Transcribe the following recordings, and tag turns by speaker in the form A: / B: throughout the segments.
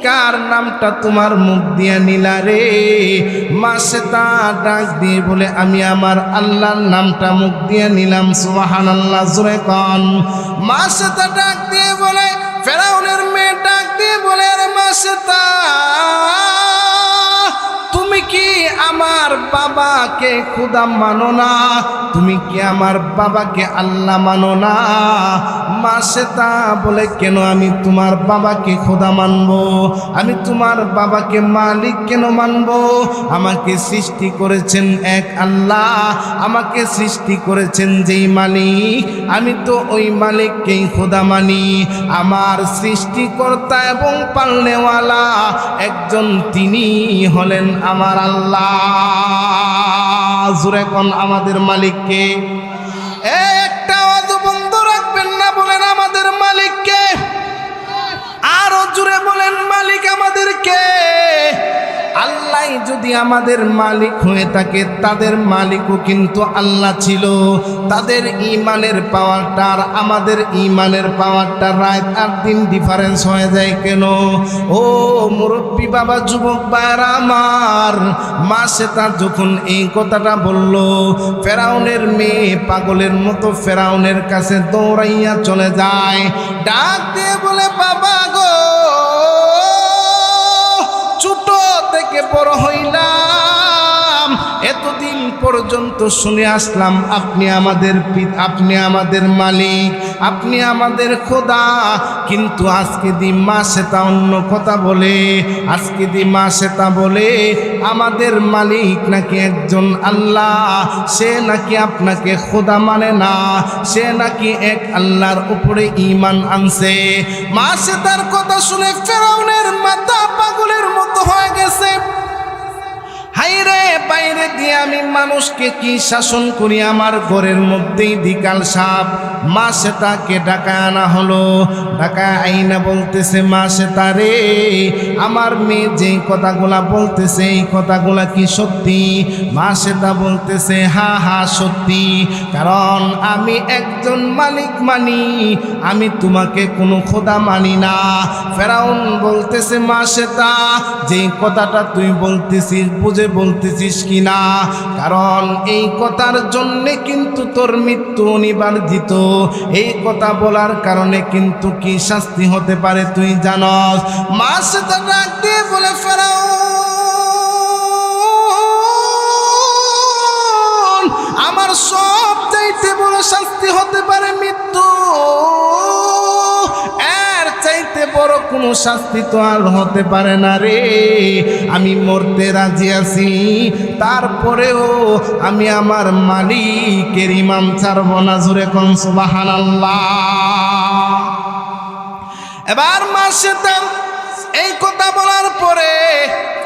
A: কার নামটা তোমার মুখ দিয়া নিলা রে? মা শ্বেতা ডাক দিয়ে বলে আমি আমার আল্লাহর নামটা মুখ দিয়া নিলাম। সুবহানাল্লাহ, জোরে কন। মা শ্বেতা ডাক দিয়ে বলে, ফেরাউনের মেয়ে ডাক দিয়ে বলে, আরে মা শ্বেতা, তুমি কি আমার বাবাকে খোদা মানো না? তুমি কি আমার বাবাকে আল্লাহ মানো না? মা শ্বেতা বলে, কেন আমি তোমার বাবাকে খোদা মানবো? আমি তোমার বাবাকে মালিক কেন মানবো? আমাকে সৃষ্টি করেছেন এক আল্লাহ, আমাকে সৃষ্টি করেছেন যেই মালিক, আমি তো ওই মালিককেই খোদা মানি। আমার সৃষ্টিকর্তা এবং পালনেওয়ালা একজন, তিনি হলেন আমার আল্লাহ। জোরে কোন আমাদের মালিককে। একটা আওয়াজ বন্ধ রাখবেন না, বলেন আমাদের মালিককে। আরো জোরে বলেন, মালিক আমাদেরকে। আল্লাহ যদি আমাদের মালিক হয়ে থাকে, তাদের মালিকও কিন্তু আল্লাহ ছিল। তাদের ইমানের পাওয়ারটা আর আমাদের ইমানের পাওয়ারটা রাত আর দিন ডিফারেন্স হয়ে যায় কেন? ও মুরব্বী বাবা, যুবক ভাইরা আমার, মা শ্বেতা যখন এই কথাটা বলল, ফেরাউনের মেয়ে পাগলের মতো ফেরাউনের কাছে দৌড়াইয়া চলে যায়। ডাক দিয়ে বলে, বাবা গো, ছোট থেকে বড় হইলাম, এতদিন পর্যন্ত শুনে আসলাম আপনি আমাদের মালিক, আপনি আমাদের খোদা। কিন্তু আজকে দি মা শ্বেতা অন্য কথা বলে। আজকে দি মা শ্বেতা বলে আমাদের মালিক নাকি একজন আল্লাহ, সে নাকি আপনাকে খোদা মানে না, সে নাকি এক আল্লাহর উপরে ঈমান আনছে। মা শ্বেতার কথা শুনে ফেরাউনের মাথা পাগলের মতো হয়ে গেছে। হাইরে, বাইরে দিয়ে আমি মানুষকে কি শাসন করি, আমার ঘরের মধ্যেই দিকাল সাপ। মা শ্বেতাকে ডাকায় আনা হলো। ডাকায় আইনা বলতেছে, মা শ্বেতা রে, আমার মেয়ে যে কথাগুলা বলতেছে এই কথাগুলা কি সত্যি? মা শ্বেতা বলতেছে, হ্যাঁ হ্যাঁ সত্যি, কারণ আমি একজন মালিক মানি, আমি তোমাকে কোনো খোদা মানি না। ফেরাউন বলতেছে, মা শ্বেতা, যেই কথাটা তুই বলতেছিস বুঝে বলতেছিস কিনা? কারণ এই কথার জন্যে কিন্তু তোর মৃত্যু অনিবার্জিত। এই কথা বলার কারণে কিন্তু কি শাস্তি হতে পারে তুই জানস? মা শ্বেতা ডাক দিয়ে বলে, ফেরাউন, আমার সব চাইতে বড় শাস্তি হতে পারে মৃত্যু, এর চাইতে বড় কোনো শাস্তি তো আর হতে পারে না রে। আমি মরতে রাজি আছি, তারপরেও আমি আমার মালিকের ইমাম ছাড়ব না। জোরে কোন সুবহানাল্লাহ। এবার মা শ্বেতা এই কথা বলার পরে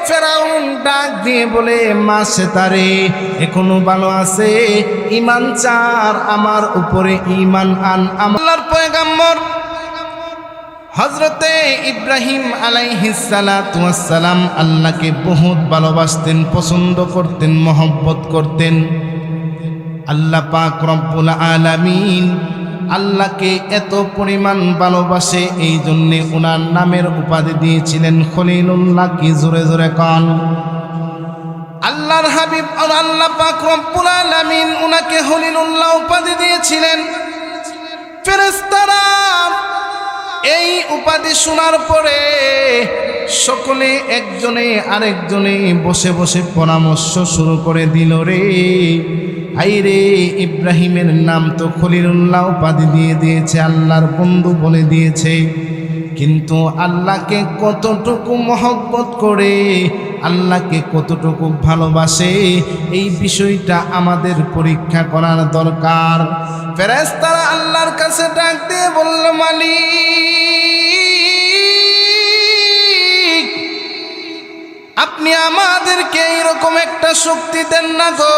A: ফেরাউন ডাক দিয়ে বলে, মা শ্বেতা রে, এখনো ভালো আছে, ঈমান চার, আমার উপরে ঈমান আন। আল্লাহর পয়গম্বর হযরতে ইব্রাহিম আলাইহিস সালাতু ওয়াস সালাম আল্লাহকে বহুত ভালোবাসতেন, পছন্দ করতেন, মহব্বত করতেন। আল্লাহ পাক রব্বুল আলামিন আল্লাহকে এত পরিমাণ ভালোবাসে, এই জন্যে ওনার নামের উপাধি দিয়েছিলেন খলিলুল্লাহ। কি জোরে জোরে কন। আল্লাহর হাবিব আল্লাহ পাক রব্বুল আলামিন ওনাকে খলিলুল্লাহ উপাধি দিয়েছিলেন। ফেরেশতারা এই উপাধি শোনার পরে সকলে একজনে আরেকজনে বসে বসে পরামর্শ শুরু করে দিল, রে আইরে, ইব্রাহিমের নাম তো খলিলুল্লাহ উপাধি দিয়ে দিয়েছে, আল্লাহর বন্ধু বলে দিয়েছে, কিন্তু আল্লাহকে কতটুকু মহব্বত করে, আল্লাহকে কতটুকু ভালোবাসে, এই বিষয়টা আমাদের পরীক্ষা করার দরকার। ফেরেশতারা আল্লাহর কাছে ডাক দিয়ে বলল, মালিক, আপনি আমাদেরকে এইরকম একটা শক্তি দেন না গো,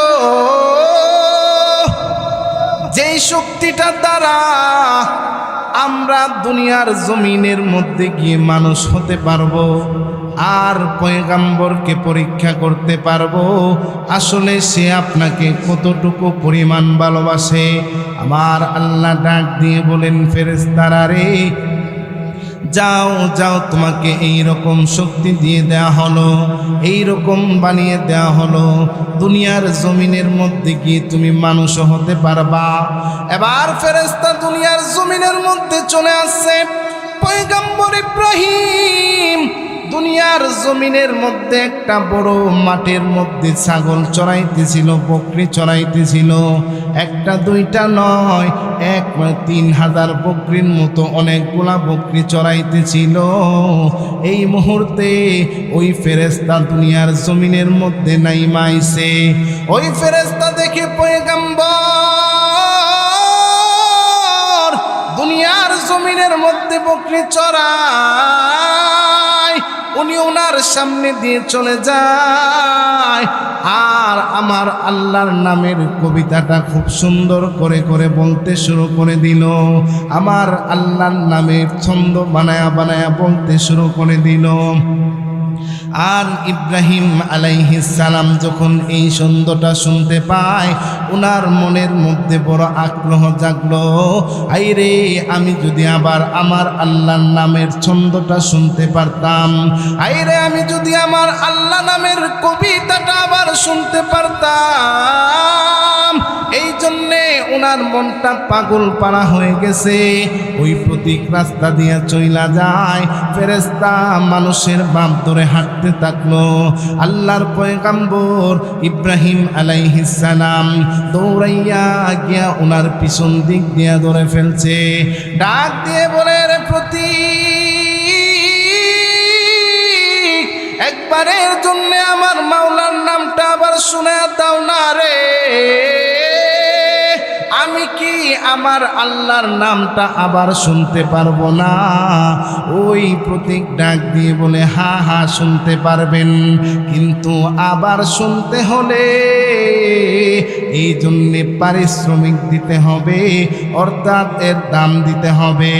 A: যেই শক্তিটার দ্বারা আমরা দুনিয়ার জমিনের মধ্যে গিয়ে মানুষ হতে পারবো আর পয়গম্বরকে পরীক্ষা করতে পারবো আসলে সে আপনাকে কতটুকু পরিমাণ ভালোবাসে। আমার আল্লাহ ডাক দিয়ে বলেন, ফেরেশতারা রে, যাও যাও, তোমাকে এই রকম শক্তি দিয়ে দেয়া হলো, এই রকম বানিয়ে দেয়া হলো, দুনিয়ার জমিনের মধ্যে গিয়ে তুমি মানুষ হতে পারবা। এবার ফেরেশতা দুনিয়ার জমিনের মধ্যে চলে আসছে। পয়গম্বর ইব্রাহিম দুনিয়ার জমিনের মধ্যে একটা বড় মাঠের মধ্যে ছাগল চড়াইতেছিল, বকরি চড়াইতেছিল। একটা দুইটা নয়, ৩,০০০ বকরির মতো অনেকগুলা বকরি চড়াইতেছিল। এই মুহূর্তে ওই ফেরেশতা দুনিয়ার জমিনের মধ্যে নাইমা আইছে। ওই ফেরেশতা দেখে পয়গম্বর দুনিয়ার জমিনের মধ্যে বকরি চড়ায়, উনি ওনার সামনে দিয়ে চলে যায়। আর আমার আল্লাহর নামের কবিতাটা খুব সুন্দর করে করে বলতে শুরু করে দিল। আমার আল্লাহর নামের ছন্দ বানায়া বানায়া বলতে শুরু করে দিল। আর ইব্রাহিম আলাইহিস সালাম যখন এই ছন্দটা শুনতে পায়, ওনার মনের মধ্যে বড় আগ্রহ জাগলো। আইরে, আমি যদি আবার আমার আল্লাহর নামের ছন্দটা শুনতে পারতাম, আইরে আমি যদি আমার আল্লাহ নামের কবিতাটা আবার শুনতে পারতাম। এই জন্যে ওনার মনটা পাগল পাড়া হয়ে গেছে। ওই প্রতীক রাস্তা দিয়ে চইলা যায়। ফেরেশতা মানুষের বাম ধরে হাঁটতে থাকলো। আল্লাহর পয়গম্বর ইব্রাহিম আলাইহিস সালাম দৌড়াইয়া গিয়া ওনার পিছন দিক দিয়ে ধরে ফেলছে। ডাক দিয়ে বলে, রে প্রতীক, একবারের জন্য আমার মাওলার নামটা আবার শুনে দাও না রে। আমি কি আমার আল্লাহর নামটা আবার শুনতে পারবো না? ওই প্রতীক ডাক দিয়ে বলে, হা হা শুনতে পারবেন, কিন্তু আবার শুনতে হলে এই জন্যে পারিশ্রমিক দিতে হবে, অর্থাৎ এর দাম দিতে হবে।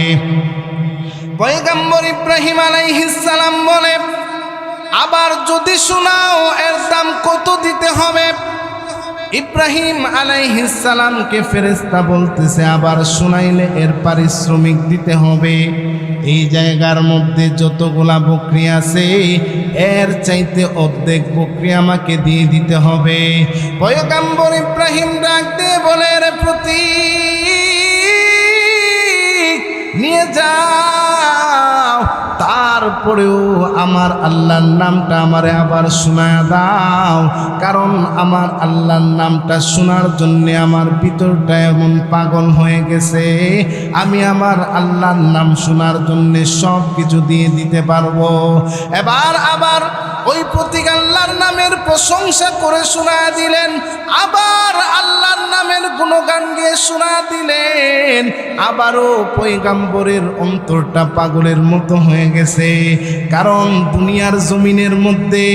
A: পয়গম্বর ইব্রাহিম আলাইহিস সালাম বলে, আবার যদি শোনাও এর দাম কত দিতে হবে? ইব্রাহিম আলাইহিস সালামকে ফেরেশতা বলতেছে, আবার শুনাইলে এর পারিশ্রমিক দিতে হবে। এই জায়গার মধ্যে যতগুলা বকরি আছে এর চাইতে অর্ধেক বকরি আমাকে দিয়ে দিতে হবে। পয়গম্বর ইব্রাহিম ডাক দিয়ে বলে, রে প্রতীক, নিয়ে যাও, তারপরেও আমার আল্লাহর নামটা আমারে আবার শোনায়া দাও, কারণ আমার আল্লাহর নামটা শোনার জন্যে আমার ভিতরটা এমন পাগল হয়ে গেছে। আমি আমার আল্লাহর নাম শোনার জন্যে সব কিছু দিয়ে দিতে পারবো। এবার আবার ওই প্রতীক আল্লাহর নামের প্রশংসা করে শোনা দিলেন, আবার আল্লাহর নামের গুণগান গিয়ে শোনা দিলেন। আবারও পয়গম্বরের অন্তরটা পাগলের মতো হয়ে গেছে। কারণ দুনিয়ার জমিনের মধ্যে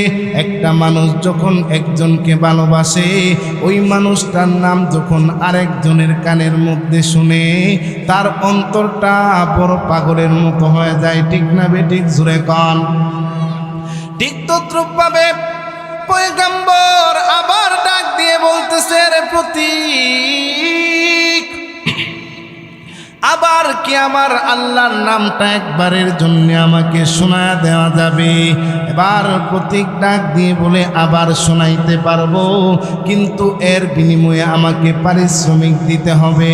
A: একটা মানুষ যখন একজনকে ভালোবাসে, ওই মানুষটার নাম যখন আরেকজনের কানের মধ্যে শুনে, তার অন্তরটা বড় পাগলের মতো হয়ে যায়। ঠিক না বেঠিক? জুড়ে কন। ঠিক তদ্রূপভাবে পয়গম্বর আবার ডাক দিয়ে বলতেছে, রে প্রতীক, আবার কি আমার আল্লাহর নামটা একবারের জন্য আমাকে শোনায়া দেওয়া যাবে? এবার প্রতীক ডাক দিয়ে বলে, আবার শোনাইতে পারবো, কিন্তু এর বিনিময়ে আমাকে পারিশ্রমিক দিতে হবে।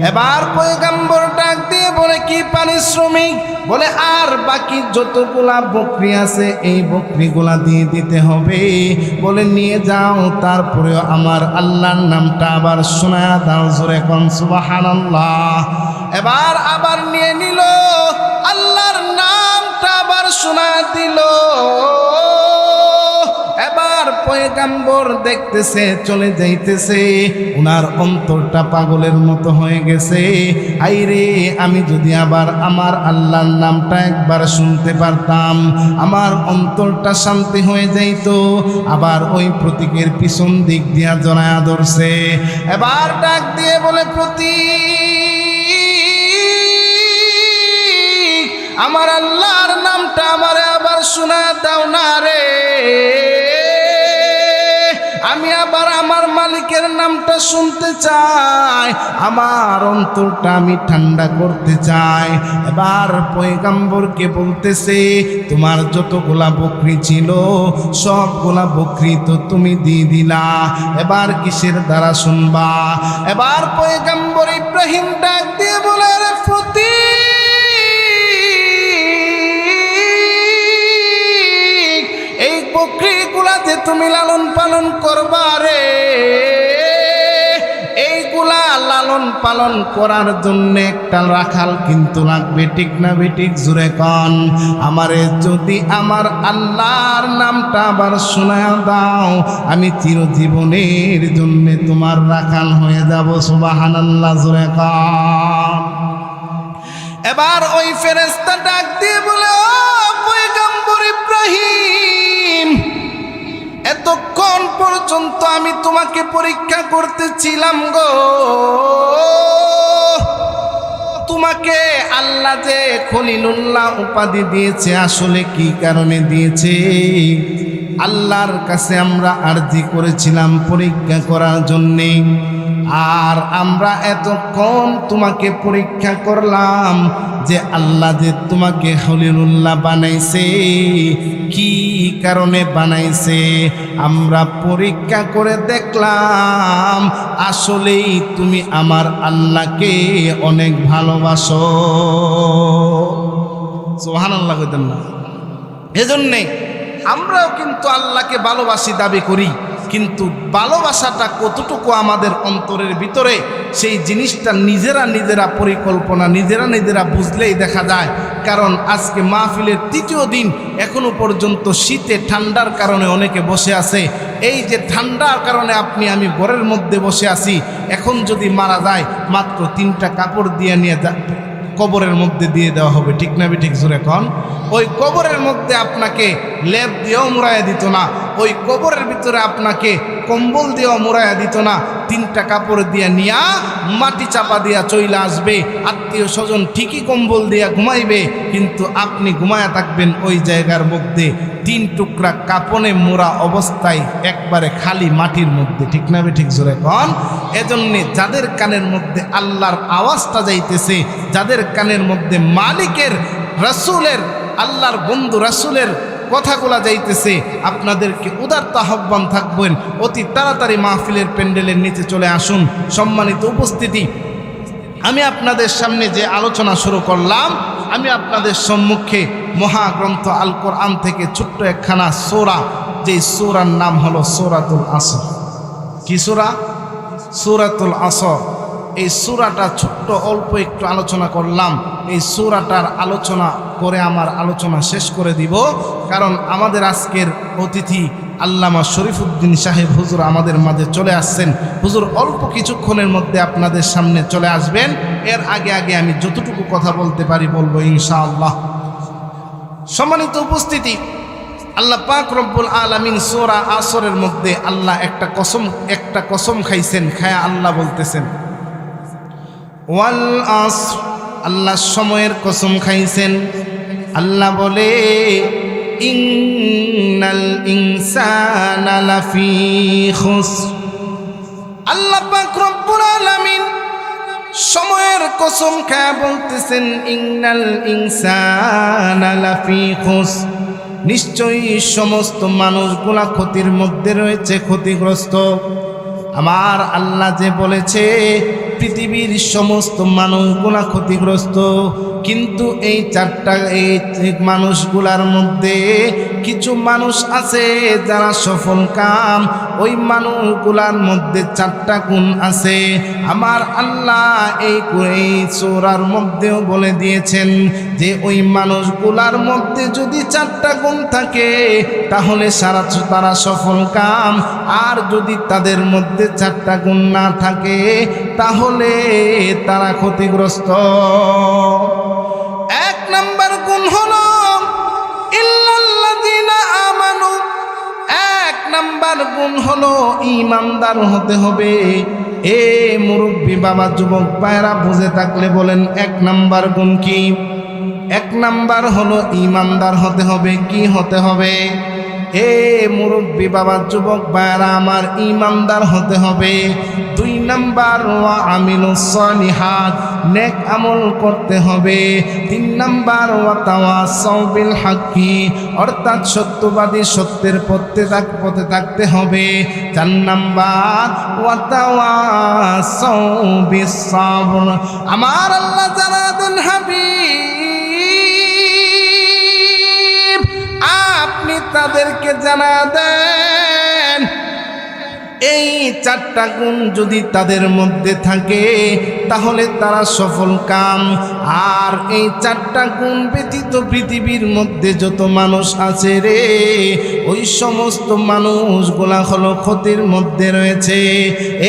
A: এবার পয়গম্বর ডাক দিয়ে বলে, কি পারিশ্রমিক? বলে, আর বাকি যতগুলা বকরি আছে এই বকরিগুলা দিয়ে দিতে হবে। বলে, নিয়ে যাও, তারপরেও আমার আল্লাহর নামটা আবার শোনায়া দাও। জোরে কোন সুবহানাল্লাহ। এবার আবার নিয়ে নিল, আল্লাহর নামটা আবার শোনা দিল। এবার পয়গম্বর দেখতেছে চলে যাইতেছে, উনার অন্তরটা পাগলের মতো হয়ে গেছে। আইরে, আমি যদি আবার আমার আল্লাহর নামটা একবার শুনতে পারতাম, আমার অন্তরটা শান্তি হয়ে যাইত। আবার ওই প্রতীকের পিছন দিক দিয়া জড়ায়া ধরছে। এবার ডাক দিয়ে বলে, প্রতীক, আমার আল্লাহর নামটা আমারে আবার শোনা দাও না রে। আমি আবার আমার মালিক মালিকের নামটা শুনতে চাই, আমার অন্তরটা আমি ঠান্ডা করতে চাই। এবার পয়গম্বরকে বলতেছে, তোমার যতগুলা বকরি ছিল সবগুলা বকরি তো তুমি দিয়ে দিলা, এবার কিসের দ্বারা শুনবা? এবার পয়গম্বর ইব্রাহিম ডাক দিয়ে বলে, রে প্রতি এই বকরিগুলা যে তুমি লালন পালন করবা রে, এইগুলা লালন পালন করার জন্য একটা রাখাল কিন্তু লাগবে, ঠিক না বেঠিক? জুড়ে কন। আমারে যদি আমার আল্লাহর নামটা আবার শোনায় দাও, আমি চিরজীবনের জন্য তোমার রাখাল হয়ে যাব। সুবহানাল্লাহ, জুড়ে কন। এবার ওই ফেরেশতা ডাক দিয়ে বলে, ও পয়গম্বর ইব্রাহিম, এতক্ষণ পর্যন্ত আমি তোমাকে পরীক্ষা করতেছিলাম গো, তোমাকে আল্লাহ যে খলিলুল্লাহ উপাধি দিয়েছে আসলে কি কারণে দিয়েছে? আল্লাহর কাছে আমরা আরজি করেছিলাম পরীক্ষা করার জন্যে, আর আমরা এতক্ষণ তোমাকে পরীক্ষা করলাম যে আল্লাহ যে তোমাকে খলিলুল্লাহ বানাইছে, কি কারণে বানাইছে? আমরা পরীক্ষা করে দেখলাম আসলেই তুমি আমার আল্লাহকে অনেক ভালোবাসো। সুবহানাল্লাহ কইতেন না? এজন্যে আমরাও কিন্তু আল্লাহকে ভালোবাসি দাবি করি, কিন্তু ভালোবাসাটা কতটুকু আমাদের অন্তরের ভিতরে, সেই জিনিসটা নিজেরা পরিকল্পনা নিজেরা বুঝলেই দেখা যায়। কারণ আজকে মাহফিলের তৃতীয় দিন, এখনো পর্যন্ত শীতে ঠান্ডার কারণে অনেকে বসে আছে। এই যে ঠান্ডার কারণে আপনি আমি ঘরের মধ্যে বসে আছি, এখন যদি মারা যায় মাত্র 3টা কাপড় দিয়ে নিয়ে কবরের মধ্যে দিয়ে দেওয়া হবে, ঠিক না ঠিক? জোরে কন। ওই কবরের মধ্যে আপনাকে লেপ দিয়েও মুড়াইয়া দিত না, ওই কবরের ভিতরে আপনাকে কম্বল দিয়েও মুড়াইয়া দিত না, 3টা কাপড় দিয়ে নিয়া মাটি চাপা দিয়া চইলা আসবে। আত্মীয় স্বজন ঠিকই কম্বল দিয়া ঘুমাইবে, কিন্তু আপনি ঘুমায়া থাকবেন ওই জায়গার মধ্যে 3 টুকরা কাপনে মোড়া অবস্থায়, একবারে খালি মাটির মধ্যে, ঠিক না ঠিক? জোরে কন। এজন্যে যাদের কানের মধ্যে আল্লাহর আওয়াজটা যাইতেছে, যাদের কানের মধ্যে মালিকের, রাসূলের, আল্লাহর বন্ধু রাসূলের কথাগুলা যাইতেছে, আপনাদেরকে উদারতা আহ্বান থাকবেন, অতি তাড়াতাড়ি মাহফিলের প্যান্ডেলের নিচে চলে আসুন। সম্মানিত উপস্থিতি, আমি আপনাদের সামনে যে আলোচনা শুরু করলাম, আমি আপনাদের সম্মুখে মহাগ্রন্থ আল কোরআন থেকে ছোট্ট একখানা সূরা, যেই সূরার নাম হলো সূরাতুল আসর। কি সূরা? সূরাতুল আসর। এই সূরাটা ছোট্ট অল্প একটু আলোচনা করলাম। এই সূরাটার আলোচনা করে আমার আলোচনা শেষ করে দিব, কারণ আমাদের আজকের অতিথি আল্লামা শরীফউদ্দিন সাহেব হুজুর আমাদের মাঝে চলে আসছেন। হুজুর অল্প কিছুক্ষণের মধ্যে আপনাদের সামনে চলে আসবেন। এর আগে আমি যতটুকু কথা বলতে পারি বলবো ইনশাআল্লাহ। সম্মানিত উপস্থিতি, আল্লাহ পাক রব্বুল আলামিন সূরা আসরের মধ্যে আল্লাহ একটা কসম খাইছেন, খায়া আল্লাহ বলতেছেন ওয়াল আসর, আল্লাহ সময়ের কসম খাইছেন। আল্লাহ বলে ইন্নাল ইনসানা লাফি খুসর। আল্লাহ পাক রব্বুল আলামিন সময়ের কসম খায়া বলতেছেন ইন্নাল ইনসানা লাফি খুসর, নিশ্চয়ই সমস্ত মানুষগুলা ক্ষতির মধ্যে রয়েছে, ক্ষতিগ্রস্ত। আমার আল্লাহ যে বলেছে পৃথিবীর সমস্ত মানুষগুলা ক্ষতিগ্রস্ত, কিন্তু এই মানুষগুলার মধ্যে কিছু মানুষ আছে যারা সফল কাম। ওই মানুষগুলার মধ্যে 4টা গুণ আছে। আমার আল্লাহ এই সূরার মধ্যেও বলে দিয়েছেন যে ওই মানুষগুলার মধ্যে যদি 4টা গুণ থাকে তাহলে তারা সফল কাম, আর যদি তাদের মধ্যে 4টা গুণ না থাকে তাহলে তারা ক্ষতিগ্রস্ত। 1 নাম্বার গুণ হলো ইল্লাল্লাযীনা আমানু। 1 নাম্বার গুণ হলো ঈমানদার হতে হবে। এ মুরব্বী বাবা, যুবক ভাইরা বুঝে থাকলে বলেন 1 নাম্বার গুণ কি? 1 নাম্বার হলো ঈমানদার হতে হবে। কি হতে হবে? এ মুরব্বী বাবা, যুবক ভাইরা আমার, ঈমানদার হতে হবে। 2 নাম্বার ওয়া আমিলুস সালিহাত, নেক আমল করতে হবে। 3 নাম্বার ওয়া তাওয়াসাউ বিল হাক্কি, অর্থাৎ সত্যবাদী, সত্যের পথে থাকতে হবে। 4 নাম্বার ওয়া তাওয়াসাউ বিস সাবর। আমার আল্লাহ জানা দেন হাবিব, আপনি তাদেরকে জানা দেন এই 4টা গুণ যদি তাদের মধ্যে থাকে তাহলে তারা সফল কাম। আর এই 4টা গুণ ব্যতীত পৃথিবীর মধ্যে যত মানুষ আছে রে, ওই সমস্ত মানুষগুলা হলো ক্ষতির মধ্যে রয়েছে।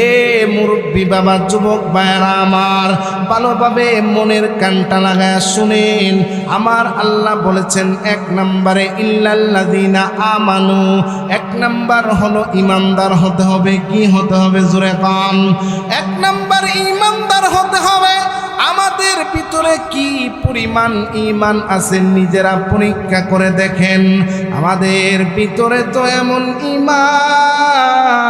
A: এ মুরব্বী বাবা, যুবক ভাইরা আমার, ভালোভাবে মনের কানটা লাগায় শুনেন। আমার আল্লাহ বলেছেন 1 নম্বরে ইল্লাল্লাযীনা আমানু, 1 নাম্বার হলো ঈমানদার হতে হবে। কি হতে হবে? জোরে কান। 1 নাম্বার ঈমানদার হতে হবে। আমাদের ভিতরে কি পরিমাণ ঈমান আছে নিজেরা পরীক্ষা করে দেখেন। আমাদের ভিতরে তো এমন ঈমান,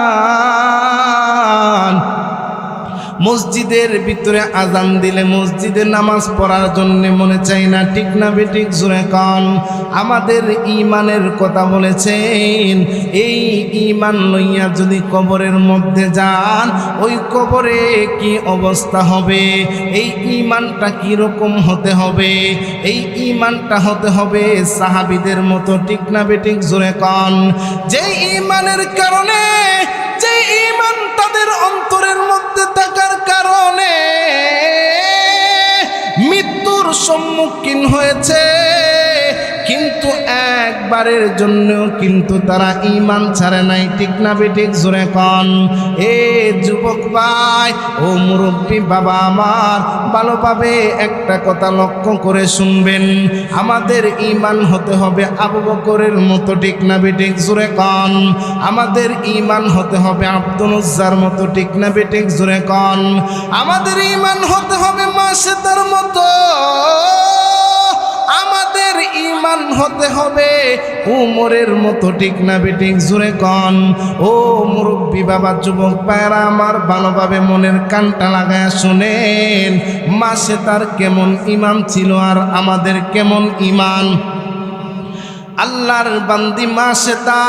A: মসজিদের ভিতরে আজান দিলে মসজিদে নামাজ পড়ার জন্য মনে চাই না, ঠিক না বেঠিক? জোরে কন। আমাদের ঈমানের কথা বলেছেন। এই ঈমান লইয়া যদি কবরের মধ্যে যান, ওই কবরে কি অবস্থা হবে? এই ঈমানটা কি রকম হতে হবে? এই ঈমানটা হতে হবে সাহাবীদের মতো, ঠিক না বেঠিক? জোরে কন। যে ঈমানের কারণে, যে ঈমান তাদের অন্তরের মধ্যে থাকার কারণে মৃত্যুর সম্মুখীন হয়েছে, কিন্তু একবারের জন্যও কিন্তু তারা ঈমান ছাড়ে নাই, ঠিক না বেঠিক? জোরে কন। এ যুবক ভাই, ও মুরব্বী বাবা আমার, ভালোভাবে একটা কথা লক্ষ্য করে শুনবেন। আমাদের ঈমান হতে হবে আবু বকরের মতো, ঠিক না বেঠিক? জোরে কন। আমাদের ঈমান হতে হবে আব্দুল উজ্জার মতো, ঠিক না বেঠিক? জোরে কন। আমাদের ঈমান হতে হবে মাসেদার মতো। আমাদের ঈমান হতে হবে উমরের মতো, ঠিক না বেঠিক? জোরে কন। ও মুরব্বী বাবা, যুবক ভাইরা আমার, ভালোভাবে মনের কানটা লাগায় শুনেন। মাসে তার কেমন ঈমান ছিল আর আমাদের কেমন ঈমান। আল্লাহর বান্দি মাসেতা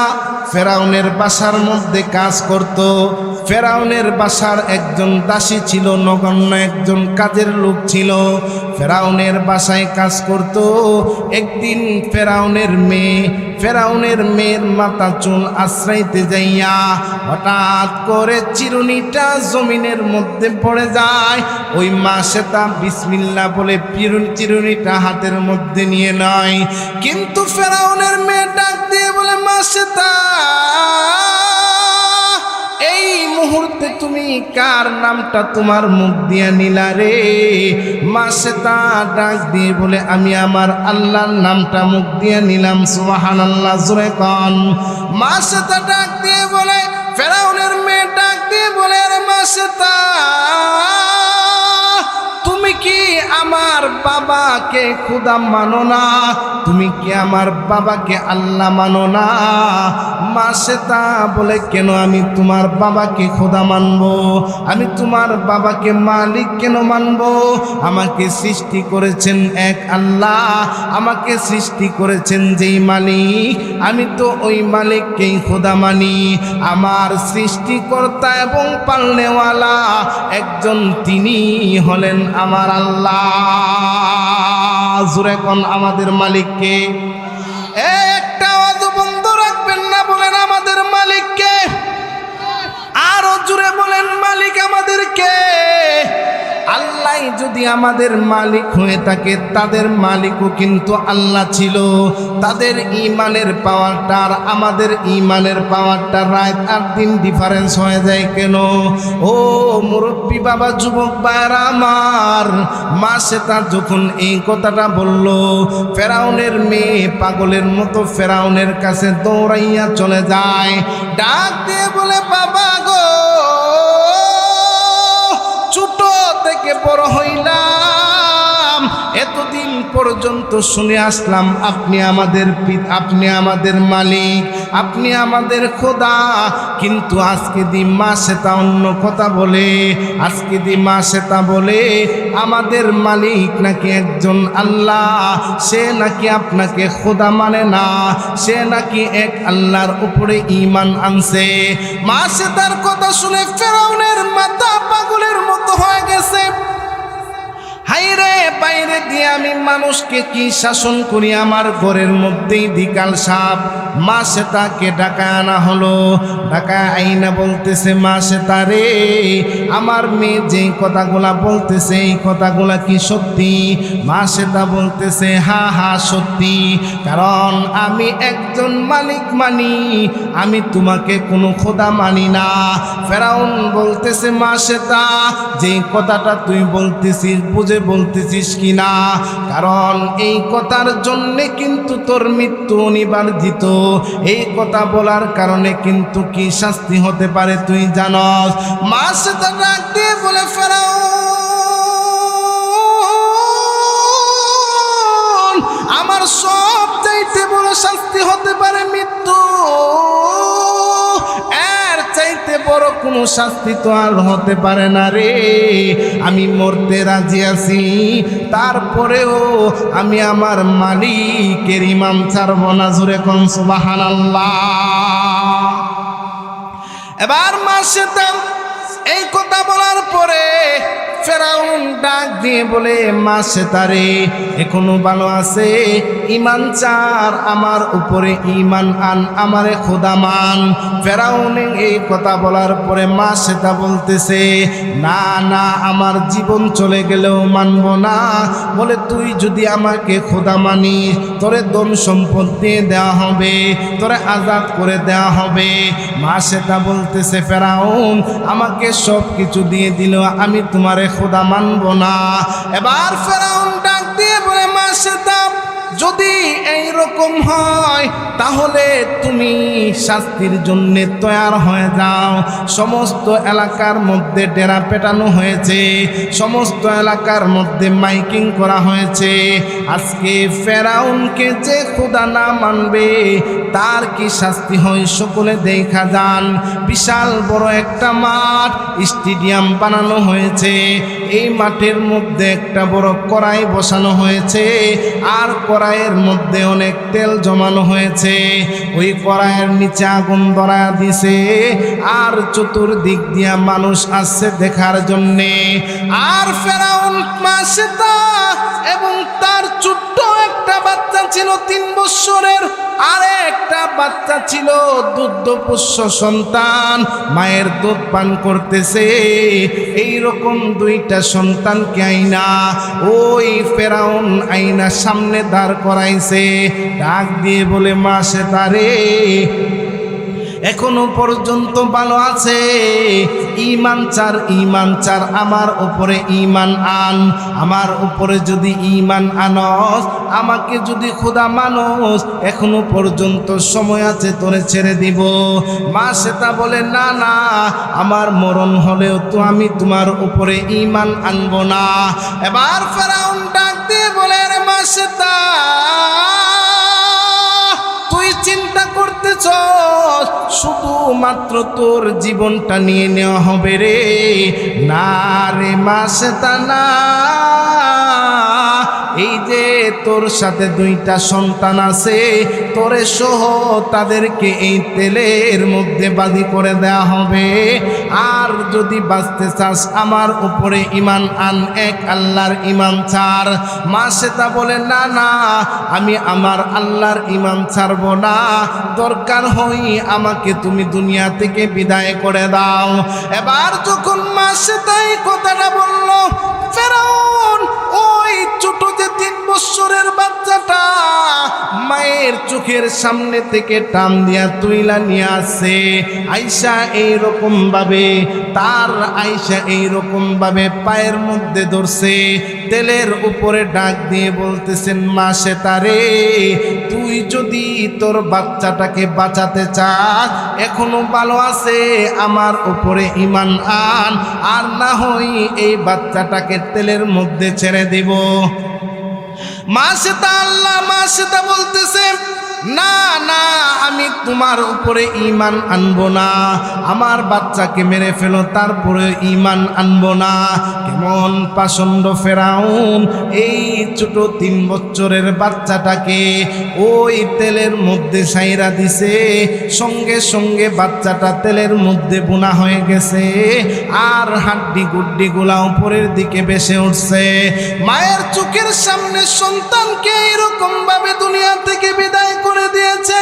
A: ফেরাউনের বাসার মধ্যে কাজ করত। ফেরাউনের বাসার একজন দাসী ছিল, নগণ্য একজন কাজের লোক ছিল, ফেরাউনের বাসায় কাজ করত। একদিন ফেরাউনের মেয়ের মাথা চুল আশ্রাইতে যাইয়া হঠাৎ করে চিরুনিটা জমিনের মধ্যে পড়ে যায়। ওই মাসেতা বিসমিল্লাহ বলে চিরুনিটা হাতের মধ্যে নিয়ে নয়, কিন্তু ফেরাউনের মেয়ে ডাক দিয়ে বলে, মাসেতা, এই মুহূর্তে তুমি কার নামটা তোমার মুখ দিয়া নিলা রে? মাসেতা ডাক দিয়ে বলে, আমি আমার আল্লাহর নামটা মুখ দিয়া নিলাম। সুবহানাল্লাহ, জোরে কন। মাসেতা ডাক দিয়ে বলে, ফেরাউনের মেয়ে ডাক দিয়ে বলে, আরে মাসেতা, তুমি কি আমার বাবাকে খোদা মানো না? তুমি কি আমার বাবাকে আল্লাহ মানো না? মাসেতা বলে, কেন আমি তোমার বাবাকে খোদা মানব? আমি তোমার বাবাকে মালিক কেন মানব? আমাকে সৃষ্টি করেছেন এক আল্লাহ, আমাকে সৃষ্টি করেছেন যেই মালিক, আমি তো ওই মালিককেই খোদা মানি। আমার সৃষ্টিকর্তা এবং পালনেওয়ালা একজন, তিনি হলেন আমার আল্লাহ। জোরে কোন, আমাদের মালিককে। একটা আওয়াজ বন্ধ রাখবেন না, বলেন আমাদের মালিককে। আরো জোরে বলেন, মালিক আমাদেরকে। আল্লাহ যদি আমাদের মালিক হয়ে থাকে, তাদের মালিকও কিন্তু আল্লাহ ছিল। তাদের ঈমানের পাওয়ারটা আর আমাদের ঈমানের পাওয়ারটা রাত আর দিন ডিফারেন্স হয়ে যায় কেন? ও মুরব্বী বাবা, যুবক ভাইরা আমার, মাসেতা যখন এই কথাটা বলল, ফেরাউনের মেয়ে পাগলের মতো ফেরাউনের কাছে দৌড়াইয়া চলে যায়। ডাক দিয়ে বলে, বাবা গো, ছোট থেকে বড় হইলাম, এত এতদিন পর্যন্ত শুনে আসলাম আপনি আমাদের মালিক, আপনি আমাদের খোদা, কিন্তু আজকে দি মা সেটা অন্য কথা বলে, আজকে দি মা সেটা বলে আমাদের মালিক নাকি একজন আল্লাহ, সে নাকি আপনাকে খোদা মানে না, সে নাকি এক আল্লাহর উপরে ঈমান আনছে। মা সেটার কথা শুনে ফেরাউনের মাথা পাগলের মতো হয়ে গেছে। হাইরে বাইরে দিয়ে আমি মানুষকে কি শাসন করি, আমার ঘরের মধ্যেই দিকাল সাপ। মা সেতাকে ডাকায় আনা হলো, ডাকায় আইনা বলতেছে, মা সেতা রে, আমার মেয়ে যে কথাগুলা বলতেছে এই কথাগুলা কি সত্যি? মা সেতা বলতেছে, হা হা সত্যি, কারণ আমি একজন মালিক মানি, আমি তোমাকে কোনো খোদা মানি না। ফেরাউন বলতেছে, মা সেতা যে কথাটা তুই বলতেছিস বুঝে বলতেছিস কিনা, কারণ এই কথার জন্য কিন্তু তোর মৃত্যু অনিবার্জিত, এই কথা বলার কারণে কিন্তু কি শাস্তি হতে পারে তুই জানস? মা সেটা ডাক দিয়ে বলে, ফেরাউন, আমার সব চাইতে বড় শাস্তি হতে পারে মৃত্যু, এর চাইতে বড় কোনো শাস্তি তো আর হতে পারে না রে। আমি মরতে রাজি আছি, তারপরেও আমি আমার মালিকের ইমাম ছাড়ব না। জোরে কোন সুবহানাল্লাহ। এবার মা সেটা এই কথা বলার পরে ফেরাউন ডাক দিয়ে বলে, মা সেতারে এখনো ভালো আছে, ইমান চার, আমার উপরে ইমান আন, আমারে খোদা মান। ফেরাউন এই কথা বলার পরে মা সেতা বলতেছে, না না, আমার জীবন চলে গেলেও মানব না। বলে, তুই যদি আমাকে খোদা মানিস, তোরে ধন সম্পদ দিয়ে দেওয়া হবে, তোরে আজাদ করে দেওয়া হবে। মা সেতা বলতেছে, ফেরাউন আমাকে সব কিছু দিয়ে দিল, আমি তোমারে খোদা মানব না। এবার ফেরাউন ডাক দিয়ে বলে, মা সেতা যদি এইরকম হয় তাহলে তুমি শাস্তির জন্য তৈয়ার হয়ে যাও। সমস্ত এলাকার মধ্যে ডেরা পেটানো হয়েছে, সমস্ত এলাকার মধ্যে মাইকিং করা হয়েছে। আজকে ফেরাউনকে যে খোদা না মানবে তার কি শাস্তি হয় সকলে দেখা যান। বিশাল বড় একটা মাঠ, স্টেডিয়াম বানানো হয়েছে, এই মাঠের মধ্যে একটা বড় কড়াই বসানো হয়েছে, আর কড়াইয়ের মধ্যে অনেক তেল জমানো হয়েছে। ওই কড়াইয়ের নিচে আগুন ধরা দিছে, আর চতুর্দিক দিয়া মানুষ আসছে দেখার জন্যে। আর ফেরাউন মা সেতা এবং তার ছোট্ট একটা বাচ্চা ছিল 3 বছরের, আর একটা বাচ্চা ছিল দুগ্ধপোষ্য সন্তান, মায়ের দুধ পান করতেছে। এইরকম 2টা সন্তানকে আইনা ওই ফেরাউন আইনা সামনে দাঁড় করাইছে। ডাক দিয়ে বলে, মা সেতা রে এখনো পর্যন্ত ভালো আছে, ইমান চার, আমার উপরে ইমান আন, আমার উপরে যদি ইমান আনস, আমাকে যদি খোদা মানস, এখনো পর্যন্ত সময় আছে, তোরে ছেড়ে দিব। মা সেটা বলে, না না, আমার মরণ হলেও তো আমি তোমার উপরে ইমান আনব না। এবার ফেরাউন ডাক দিয়ে বলে, রে মা সেটা তুই চিন্তা করতেছ শুধুমাত্র তোর জীবনটা নিয়ে নেওয়া হবে রে। না রে মা সেটা না, এই যে তোর সাথে 2টা সন্তান আছে, তোরে সহ তাদেরকে এই তেলের মধ্যে বাঁধি করে দেয়া হবে। আর যদি বাঁচতে চাস আমার উপরে ইমান আন, এক আল্লাহর ইমান ছাড়। মা সেটা বলে, না না, আমি আমার আল্লাহর ইমান ছাড়ব না, দরকার হই আমাকে তুমি দুনিয়া থেকে বিদায় করে দাও। এবার যখন মা সেটা এই কথাটা বলল, ফেরাউন ওই ছোট যে 3 বছরের বাচ্চাটা মায়ের চোখের সামনে থেকে টান দিয়া তুইলা নিয়ে আসে। আয়সা এইরকম ভাবে পায়ের মধ্যে ধরছে, তেলের উপরে ডাক দিয়ে বলতেছেন, মা সেতা রে তুই যদি তোর বাচ্চাটাকে বাঁচাতে চাস, এখনো ভালো আছে, আমার উপরে ইমান আন, আর না হই এই বাচ্চাটাকে তেলের মধ্যে ছেড়ে দিব। মা সেটা বলতেছে, না না, আমি তোমার উপরে ঈমান আনবো না, আমার বাচ্চাকে মেরে ফেলো তারপরে ঈমান আনবো না। কেমন পাষণ্ড ফেরাউন এই ছোট 3 বছরের বাচ্চাটাকে ওই তেলের মধ্যে ছাইরা দিছে, সঙ্গে সঙ্গে বাচ্চাটা তেলের মধ্যে বোনা হয়ে গেছে, আর হাড্ডি গুড্ডি গুলা উপরের দিকে ভেসে উঠছে। মায়ের চোখের সামনে সন্তানকে এরকম ভাবে দুনিয়া থেকে বিদায় করে দিয়েছে,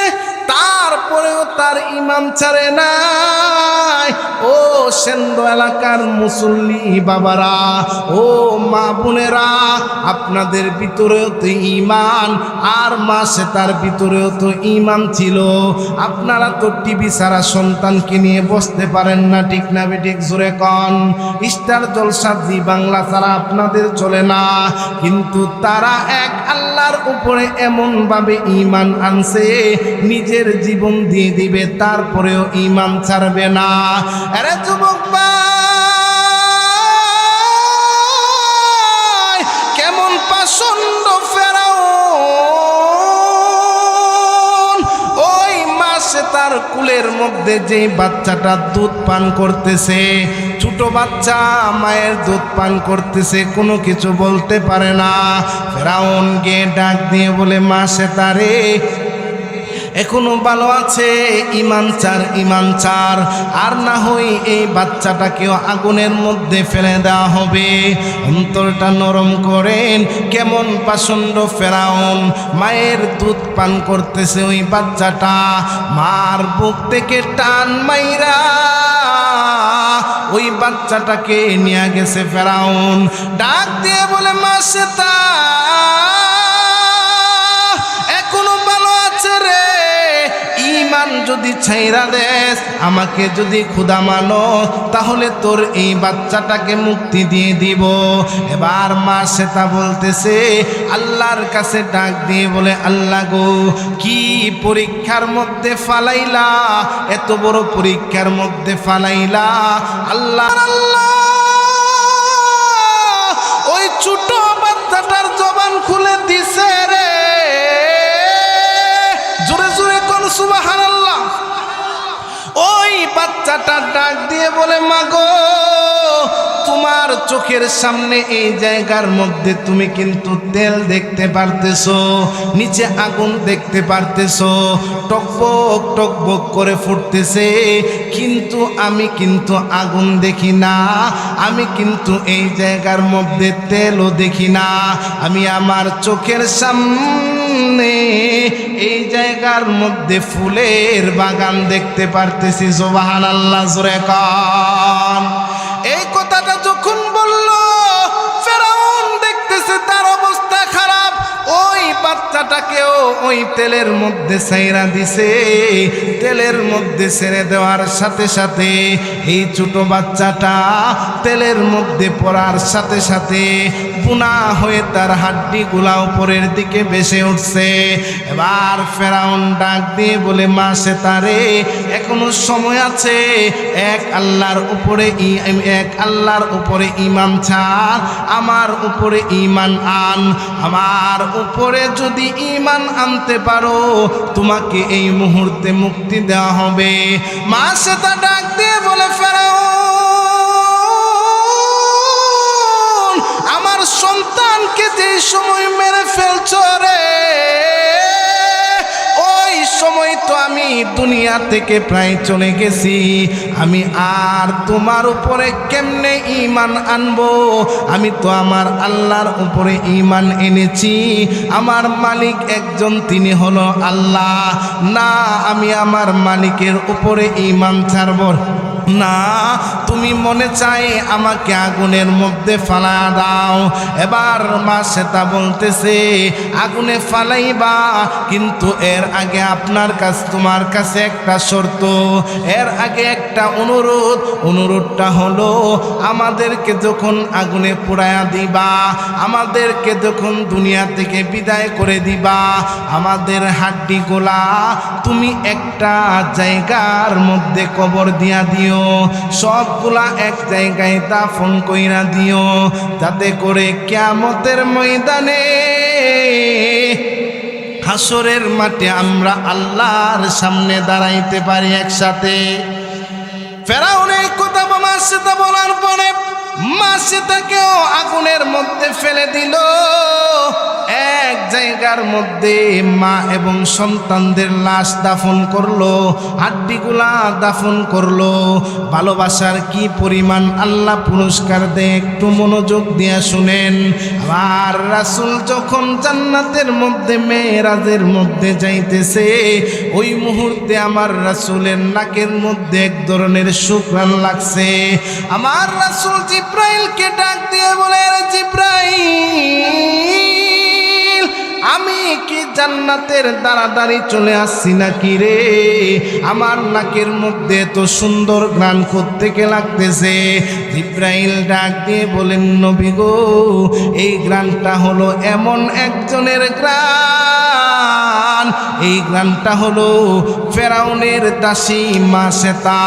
A: তারপরেও তার ঈমান ছাড়ে নাই। ও সেন্দ এলাকার মুসল্লি বাবারা, ও মা বোনেরা, আপনাদের ভিতরেও তো ঈমান আর মা সেতার ভিতরেও তো ঈমান ছিল। আপনারা তো টিভি ছাড়া সন্তানকে নিয়ে বসতে পারেন না, ঠিক না বেঠিক? জোরে কন। স্টার জলসা জি বাংলা ছাড়া আপনাদের চলে না, কিন্তু তারা এক আল্লাহর উপরে এমন ভাবে ঈমান আনছে, নিজের জীবন দিয়ে দিবে তারপরেও ঈমান ছাড়বে না। আরে যুবক ভাই, কেমন পাষণ্ড ফেরাউন! ওই মাসে তার কুলের মধ্যে যে বাচ্চাটা দুধ পান করতেছে, ছোট বাচ্চা মায়ের দুধ পান করতেছে, কোনো কিছু বলতে পারে না। ফেরাউনকে ডাক দিয়ে বলে, মা সেতারে এখনো ভালো আছে, ঈমান চার, ঈমান চার, আর না হই এই বাচ্চাটাকেও আগুনের মধ্যে ফেলে দেওয়া হবে। অন্তরটা নরম করেন। কেমন পাষণ্ড ফেরাউন! মায়ের দুধ পান করতেছে ওই বাচ্চাটা, মার বুক থেকে টান মাইরা ওই বাচ্চাটাকে নিয়ে গেছে ফেরাউন। ডাক দিয়ে বলে, মা সেতা এখনো ভালো আছে রে, ঈমান যদি ছাইরা দেস, আমাকে যদি খোদা মানো, তাহলে তোর এই বাচ্চাটাকে মুক্তি দিয়ে দিব। এবার মা সেতা বলতেছে, আল্লাহর কাছে ডাক দিয়ে বলে, আল্লাহ গো, কি পরীক্ষার মধ্যে ফালাইলা, এত বড় পরীক্ষার মধ্যে ফালাইলা। আল্লাহ ওই ছোট বাচ্চাটার জবান খুলে দিছে রে। জোরে জোরে কোন সুবহানাল্লাহ। ওই বাচ্চাটা ডাক দিয়ে বলে, মাগো, তোমার চোখের সামনে এই জায়গার মধ্যে তুমি কিন্তু তেল দেখতে পারতেছো, নিচে আগুন দেখতে পারতেছো, টকবক টকবক করে ফুটতেছে, কিন্তু আমি কিন্তু আগুন দেখি না, আমি কিন্তু এই জায়গার মধ্যে তেলও দেখি না। আমি আমার চোখের সামনে এই জায়গার মধ্যে ফুলের বাগান দেখতে পারতেছি। সুবহানাল্লাহ, জোরে কান। এই কথাটা যখন বলল, ফেরাউন দেখতেছে তার অবস্থা খারাপ, ওই বাচ্চাটাকেও ওই তেলের মধ্যে ছাইরা দিছে। তেলের মধ্যে ছেড়ে দেওয়ার সাথে সাথে এই ছোট বাচ্চাটা তেলের মধ্যে পড়ার সাথে সাথে বুনা হয়ে তার হাড্ডিগুলা উপরের দিকে ভেসে উঠছে। এবার ফেরাউন ডাক দিয়ে বলে, মা সেতারে এখনো সময় আছে, এক আল্লাহর উপরে ঈমান ছাড়, আমার উপরে ঈমান আন। আমার উপরে যদি ঈমান আনতে পারো, তোমাকে এই মুহূর্তে মুক্তি দেওয়া হবে। মা সেতা ডাক দিয়ে বলে, ফেরাউন, আমার সন্তানকে যে সময় মেরে ফেলছো রে, ওই সময় তো আমি দুনিয়া থেকে প্রায় চলে গেছি। আমি আর তোমার উপরে কেমনে ঈমান আনবো? আমি তো আমার আল্লাহর উপরে ঈমান এনেছি। আমার মালিক একজন, তিনি হলো আল্লাহ। না, আমি আমার মালিকের উপরে ঈমান ছাড়ব না। তুমি মনে চাই আমাকে আগুনের মধ্যে ফালা দাও। এবার মা সেতা বলতেছে, আগুনে ফালাইবা, কিন্তু এর আগে তোমার কাছে একটা শর্ত, এর আগে একটা অনুরোধটা হলো, আমাদেরকে যখন আগুনে পোড়ায়া দিবা, আমাদেরকে যখন দুনিয়া থেকে বিদায় করে দিবা, আমাদের হাড্ডিগুলা তুমি একটা জায়গার মধ্যে কবর দিয়া দিও, সবগুলা এক জায়গায় দাফন কইরা দিও, যাতে করে কিয়ামতের ময়দানে হাসরের মাঠে আমরা আল্লাহর সামনে দাঁড়াইতে পারি একসাথে। ফেরাউন এই কথা মাসিতা বলার পরে মাসিতাকেও আগুনের মধ্যে ফেলে দিল। এক জায়গার মধ্যে মা এবং সন্তানদের লাশ দাফন করলো, হাড্ডিগুলা দাফন করলো। ভালোবাসার কি পরিমাণ আল্লাহ পুরস্কার দেয় একটু মনোযোগ দিয়ে শুনেন। আর রাসূল যখন জান্নাতের মধ্যে মেরাজের মধ্যে যাইতেছে, ওই মুহূর্তে আমার রাসূলের নাকের মধ্যে এক ধরনের সুঘ্রাণ লাগছে। আমার রাসূল জিব্রাইলকে ডাক দিয়ে বলে, জিব্রাইল, আমি কি জান্নাতের দাঁড়াদাঁড়ি চলে আসছি নাকি রে? আমার নাকের মধ্যে তো সুন্দর ঘ্রাণ কোত্থেকে লাগতেছে। জিব্রাইল ডাক দিয়ে বলেন, নবী গো, এই ঘ্রাণটা হলো এমন একজনের ঘ্রাণ, এই ঘ্রাণটা হলো ফেরাউনের দাসী মাসেতা,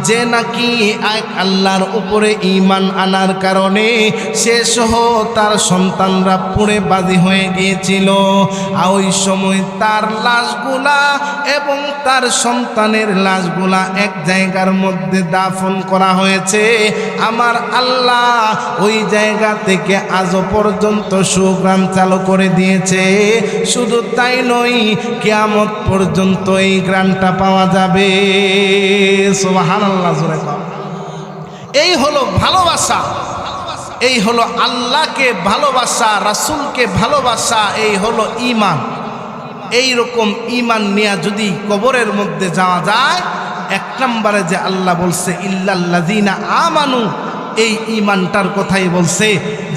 A: যে নাকি এক আল্লাহর উপরে ঈমান আনার কারণে সে সহ তার সন্তানরা পুড়ে বাজি হয়ে গিয়েছিল। আর ওই সময় তার লাশগুলা এবং তার সন্তানের লাশগুলা এক জায়গার মধ্যে দাফন করা হয়েছে। আমার আল্লাহ ওই জায়গা থেকে আজও পর্যন্ত সুঘ্রাণ চালু করে দিয়েছে। শুধু তাই নয়, কিয়ামত পর্যন্ত এই ঘ্রাণটা পাওয়া যাবে। সুবহানাল্লাহ, জোরে কও। এই হলো ভালোবাসা, এই হলো আল্লাহকে ভালোবাসা, রাসূলকে ভালোবাসা, এই হলো ঈমান। এই রকম ঈমান নিয়ে যদি কবরের মধ্যে যাওয়া যায়, এক নম্বরে যে আল্লাহ বলছে ইল্লাল্লাযীনা আমানু, এই ঈমানটার কথাই বলছে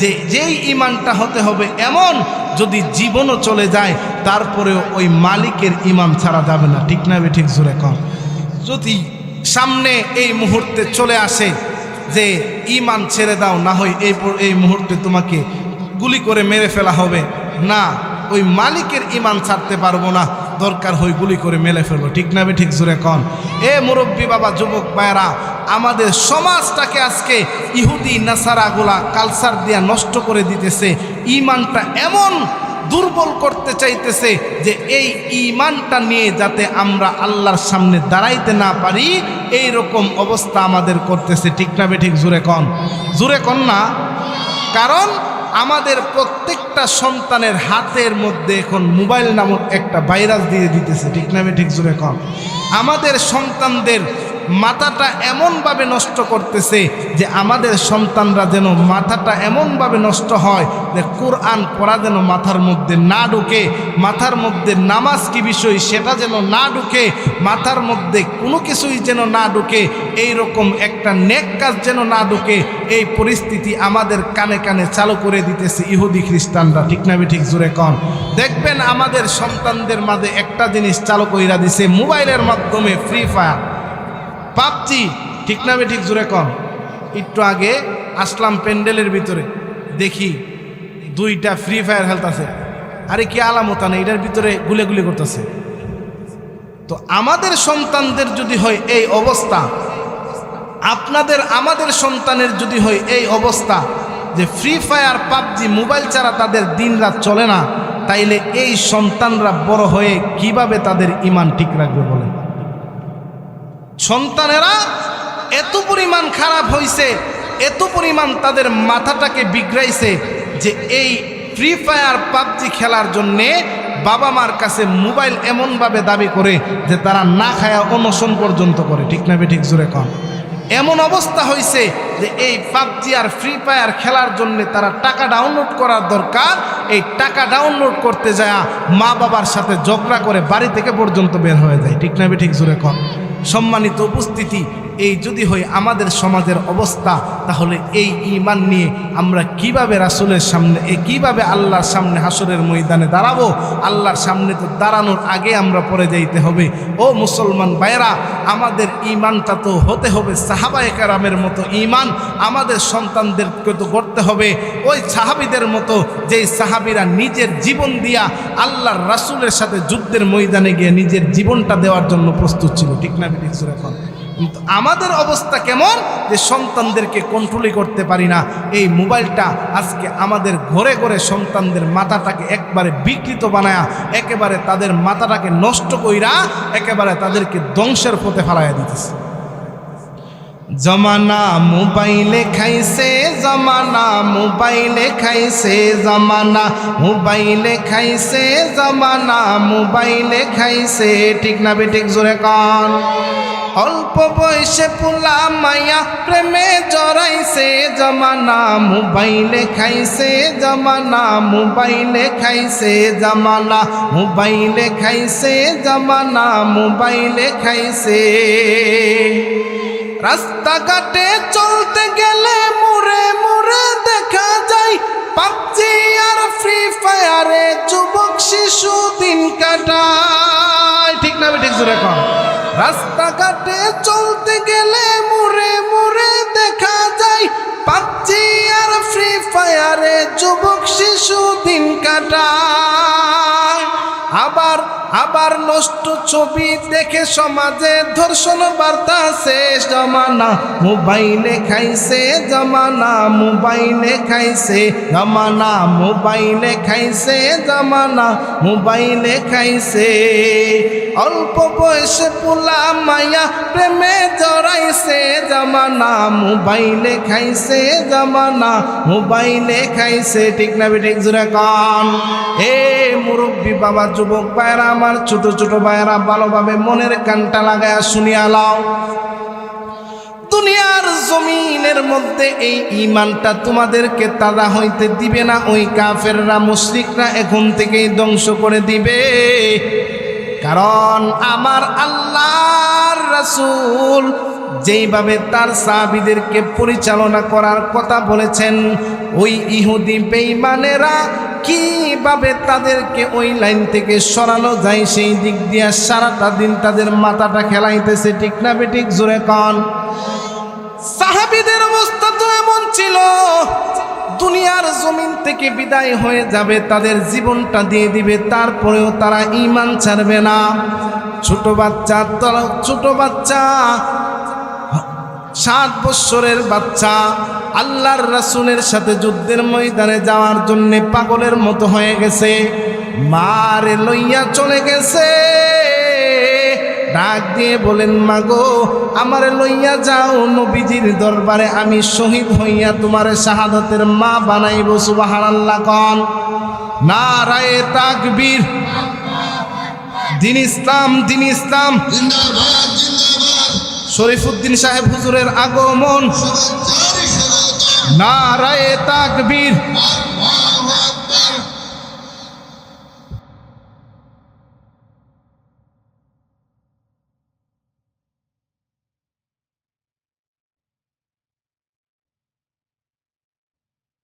A: যে যেই ঈমানটা হতে হবে এমন, যদি জীবনও চলে যায় তারপরেও ওই মালিকের ঈমান ছাড়া যাবে না। ঠিক না বে ঠিক? জোরে কম। যদি সামনে এই মুহূর্তে চলে আসে যে ঈমান ছেড়ে দাও, না হয় এই মুহূর্তে তোমাকে গুলি করে মেরে ফেলা হবে, না, ওই মালিকের ঈমান ছাড়তে পারবো না, দরকার হয় গুলি করে মেরে ফেলবো। ঠিক না বে ঠিক? জোরে কন। এ মুরব্বী বাবা, যুবক ভাইয়েরা, আমাদের সমাজটাকে আজকে ইহুদি নাসারাগুলা কালচার দিয়া নষ্ট করে দিতেছে। ঈমানটা এমন দুর্বল করতে চাইতেছে যে এই ঈমানটা নিয়ে যাতে আমরা আল্লাহর সামনে দাঁড়াইতে না পারি, এই রকম অবস্থা আমাদের করতেছে। ঠিক না বে ঠিক? জোরে কন, জোরে কন না। কারণ আমাদের প্রত্যেকটা সন্তানের হাতের মধ্যে এখন মোবাইল নামক একটা ভাইরাস দিয়ে দিতেছে। ঠিক না বে ঠিক? জোরে কন। আমাদের সন্তানদের মাথাটা এমনভাবে নষ্ট করতেছে যে আমাদের সন্তানরা যেন মাথাটা এমনভাবে নষ্ট হয় যে কোরআন পড়া যেন মাথার মধ্যে না ঢুকে, মাথার মধ্যে নামাজ কি বিষয় সেটা যেন না ঢুকে, মাথার মধ্যে কোনো কিছুই যেন না ঢুকে, এই রকম একটা নেক কাজ যেন না ঢুকে, এই পরিস্থিতি আমাদের কানে কানে চালু করে দিতেছে ইহুদি খ্রিস্টানরা। ঠিক না ঠিক? জোরে কন। দেখবেন আমাদের সন্তানদের মাঝে একটা জিনিস চালু কইরা দিছে, মোবাইলের মাধ্যমে ফ্রি ফায়ার, পাবজি। ঠিক না ঠিক? জোরে কন। একটু আগে আসলাম প্যান্ডেলের ভিতরে, দেখি দুইটা ফ্রি ফায়ার খেলতেছে। আরে কি আলামত না, এটার ভিতরে গুলি করতেছে। তো আমাদের সন্তানদের যদি হয় এই অবস্থা, আপনাদের আমাদের সন্তানের যদি হয় এই অবস্থা যে ফ্রি ফায়ার পাবজি মোবাইল ছাড়া তাদের দিন রাত চলে না, তাইলে এই সন্তানরা বড় হয়ে কিভাবে তাদের ঈমান ঠিক রাখবে বলেন? সন্তানেরা এত পরিমাণ খারাপ হয়েছে, এত পরিমাণ তাদের মাথাটাকে বিগড়াইছে যে এই ফ্রি ফায়ার পাবজি খেলার জন্যে বাবা মার কাছে মোবাইল এমনভাবে দাবি করে যে তারা না খায়া অনশন পর্যন্ত করে। ঠিক না ঠিক? জোরে কন। এমন অবস্থা হয়েছে যে এই পাবজি আর ফ্রি ফায়ার খেলার জন্য তারা টাকা ডাউনলোড করার দরকার, এই টাকা ডাউনলোড করতে যায় মা বাবার সাথে ঝগড়া করে বাড়ি থেকে পর্যন্ত বের হয়ে যায়। ঠিক না ঠিক? জোরে কন। সম্মানিত উপস্থিতি, এই যদি হয় আমাদের সমাজের অবস্থা, তাহলে এই ঈমান নিয়ে আমরা কিভাবে রাসূলের সামনে, কিভাবে আল্লাহর সামনে হাসরের ময়দানে দাঁড়াবো? আল্লাহর সামনে তো দাঁড়ানোর আগে আমরা পড়ে যাইতে হবে। ও মুসলমান ভাইরা, আমাদের ঈমানটা তো হতে হবে সাহাবায়ে কেরামের মতো ঈমান। আমাদের সন্তানদেরকে তো করতে হবে ওই সাহাবীদের মতো, যেই সাহাবীরা নিজের জীবন দিয়া আল্লাহর রাসূলের সাথে যুদ্ধের ময়দানে গিয়ে নিজের জীবনটা দেওয়ার জন্য প্রস্তুত ছিল। ঠিক না ঠিক? এখন কিন্তু আমাদের অবস্থা কেমন যে সন্তানদেরকে কন্ট্রোলই করতে পারি না। এই মোবাইলটা আজকে আমাদের ঘরে ঘরে সন্তানদের মাথাটাকে একবারে বিকৃত বানায়া, একেবারে তাদের মাথাটাকে নষ্ট কইরা একেবারে তাদেরকে ধ্বংসের পথে ফেলাইয়া দিতেছে। জমানা মোবাইলে খাইছে, জমানা মোবাইলে খাইছে, জমানা মোবাইলে খাইছে, জমানা মোবাইলে খাইছে। ঠিক না বেঠিক জোরে কন? অল্প বয়সে পোলা মায়া প্রেমে জড়াইছে, জমানা মোবাইলে খাইছে, জমানা মোবাইলে খাইছে, জমানা মোবাইলে খাইছে, জমানা মোবাইলে খাইছে। রাস্তাঘাটে চলতে গেলে মুড়ে মুড়ে দেখা যায় পাবজি আর ফ্রি ফায়ারে যুবক শিশু দিন কাটায়। ঠিক না ঠিক জোরে কন? রাস্তাঘাটে চলতে গেলে মুড়ে মুড়ে দেখা যায় পাবজি আর ফ্রি ফায়ারে যুবক শিশু দিন কাটায়। আবার নষ্ট ছবি দেখে সমাজে ধর্ষণ বাড়তাছে। জমানা মোবাইলে খাইছে, জমানা মোবাইলে খাইছে, জমানা মোবাইলে খাইছে, জমানা মোবাইলে খাইছে। অল্প বয়সে পোলা মায়া প্রেমে জড়াইছে, জমানা মোবাইলে খাইছে, জমানা মোবাইলে খাইছে। ঠিক না বেঠিক জোরে কন? এ মুরব্বী বাবা, যুবক ভাইরা আমার, ছোট ছোট ভাইরা, ভালোভাবে মনের কানটা লাগায়া শুনিয়া লাও। দুনিয়ার জমিনের মধ্যে এই ঈমানটা তোমাদেরকে তাজা হইতে দিবে না। ওই কাফেররা মুশরিকরা এখন থেকেই ধ্বংস করে দিবে। কারণ আমার আল্লাহর রাসূল যেইভাবে তার সাহাবীদেরকে পরিচালনা করার কথা বলেছেন, ওই ইহুদি বেঈমানেরা কিভাবে তাদেরকে ওই লাইন থেকে সরানো যায় সেই দিক দিয়ে সারাটা দিন তাদের মাথাটা খেলাইতেছে। ঠিক না বেঠিক জোরে কন? সাহাবীদের অবস্থা তো এমন ছিল, দুনিয়ার জমিন থেকে বিদায় হয়ে যাবে, তাদের জীবনটা দিয়ে দিবে, তারপরেও তারা ঈমান ছাড়বে না। ছোট বাচ্চা 7 বছরের বাচ্চা আল্লাহর রাসূলের সাথে যুদ্ধের ময়দানে যাওয়ার জন্য পাগলের মতো হয়ে গেছে, মারে লইয়া চলে গেছে। ডাক দিয়ে বলেন, মাগো আমারে লইয়া যাও নবীজির দরবারে, আমি শহীদ হইয়া তোমারে শাহাদাতের মা বানাইব। সুবহানাল্লাহ কন? নারায়ে তাকবীর। দিন ইসলাম, দিন ইসলাম
B: জিন্দাবাদ, জিন্দাবাদ।
A: শরীফুদ্দিন সাহেব হুজুরের আগমন। নারায়ে তাকবীর।